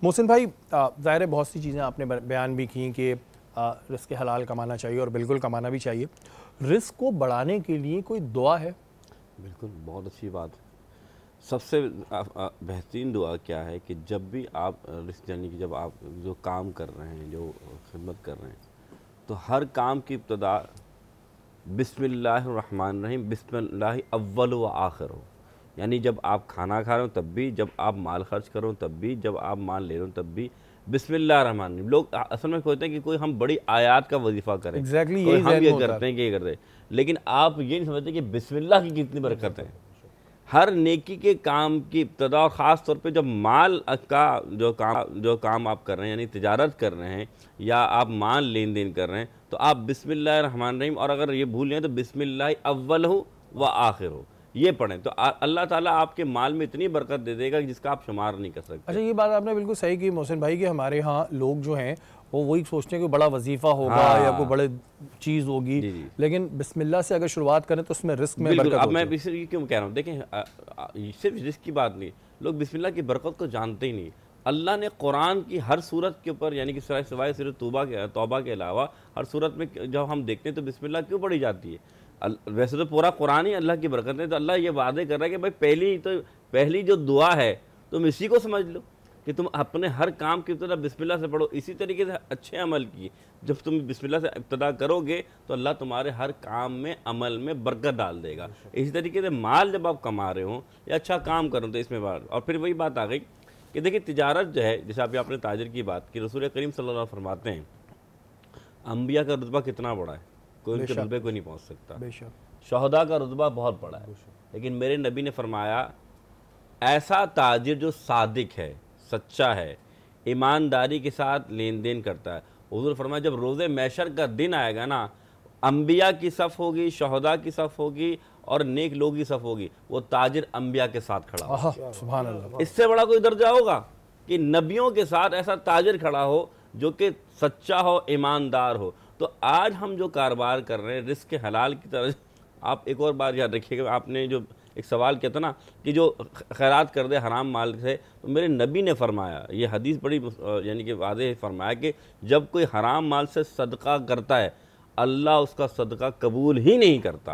محسن بھائی ظاہر ہے بہت سی چیزیں آپ نے بیان بھی کی کہ رزق حلال کمانا چاہیے اور بالکل کمانا بھی چاہیے. رزق کو بڑھانے کے لیے کوئی دعا ہے؟ بالکل بہت اچھی بات ہے. سب سے بہترین دعا کیا ہے کہ جب بھی آپ رزق یعنی کہ جب آپ جو کام کر رہے ہیں جو خدمت کر رہے ہیں تو ہر کام کی ابتدا بسم اللہ الرحمن الرحیم بسم اللہ اول و آخر ہو. یعنی جب آپ کھانا کھا رہے ہوں تب بھی, جب آپ مال خرچ کرو تب بھی, جب آپ مال لے رہے ہوں تب بھی بسم اللہ الرحمن الرحیم. لوگ اصل میں کہتے ہیں کہ کوئی ہم بڑی آیات کا وظیفہ کریں, کوئی ہم یہ کرتے ہیں کہ یہ کرتے ہیں, لیکن آپ یہ نہیں سمجھتے کہ بسم اللہ کی کتنی برکت ہے. ہر نیکی کے کام کی ابتدا, اور خاص طور پہ جب مال کا جو کام آپ کر رہے ہیں یعنی تجارت کر رہے ہیں یا آپ مال لین دین کر رہے ہیں تو آپ بسم اللہ الرحمن الرحیم, اور اگر یہ بھول جائیں تو بسم اللہ اول ہو و آخر ہو یہ پڑھیں تو اللہ تعالیٰ آپ کے مال میں اتنی برکت دے دے گا جس کا آپ شمار نہیں کر سکتے. اچھا, یہ بات آپ نے بالکل صحیح کی محسن بھائی کہ ہمارے ہاں لوگ جو ہیں وہ وہی سوچتے ہیں کہ بڑا وظیفہ ہوگا یا کوئی بڑے چیز ہوگی, لیکن بسم اللہ سے اگر شروعات کریں تو اس میں رزق میں برکت ہوتی ہے. اب میں اس لیے کیوں کہہ رہا ہوں, دیکھیں صرف رزق کی بات نہیں, لوگ بسم اللہ کی برکت کو جانتے ہی نہیں. اللہ نے قرآن کی ہر صورت کے اوپر یعنی کہ سوائے صرف توبہ کے علاوہ ہر صورت میں جب ہم دیکھتے ہیں تو بسم اللہ کیوں پڑھی جاتی ہے. ویسے تو پورا قرآن ہی اللہ کی برکت ہے, تو اللہ یہ وعدے کر رہا ہے کہ بھائی پہلی جو دعا ہے تم اسی کو سمجھ لو کہ تم اپنے ہر کام کی ابتدا بسم اللہ سے پڑھو. اسی طریقے سے اچھے عمل کی جب تم بسم اللہ سے ابتدا کرو گے تو اللہ تمہارے ہر کام میں عمل میں برکت ڈال دے گا. اسی طریقے سے مال جب آپ کما رہے ہوں یا اچھا کام کرو تو اس میں بات, اور پھر وہی بات آ گئی کہ دیکھیں تجارت جو ہے, جیسے آپ نے تاجر کی بات کی, رسول کریم صلی اللہ علیہ وسلم فرماتے ہیں انبیاء کا رتبہ کتنا بڑا ہے, کوئی ان کے رتبے کو نہیں پہنچ سکتا. شہداء کا رتبہ بہت بڑا ہے, لیکن میرے نبی نے فرمایا ایسا تاجر جو صادق ہے, سچا ہے, ایمانداری کے ساتھ لین دین کرتا ہے, حضور فرمایا جب روز محشر کا دن آئے گا نا, انبیاء کی صف ہوگی, شہداء کی صف ہوگی اور نیک لوگوں کی صف ہوگی, وہ تاجر انبیاء کے ساتھ کھڑا ہوگا. سبحان اللہ. اس سے بڑا کوئی درجہ ہوگا کہ نبیوں کے ساتھ ایسا تاجر کھڑا ہو جو کہ سچا ہو, ایماندار ہو. تو آج ہم جو کاروبار کر رہے ہیں رزق حلال کی طرح, آپ ایک اور بات یاد رکھیے گا, آپ نے جو ایک سوال کیا تھا نا کہ جو خیرات کر دے حرام مال سے, تو میرے نبی نے فرمایا, یہ حدیث بڑی یعنی کہ واضح فرمایا کہ جب کوئی حرام مال سے صدقہ کرتا ہے اللہ اس کا صدقہ قبول ہی نہیں کرتا.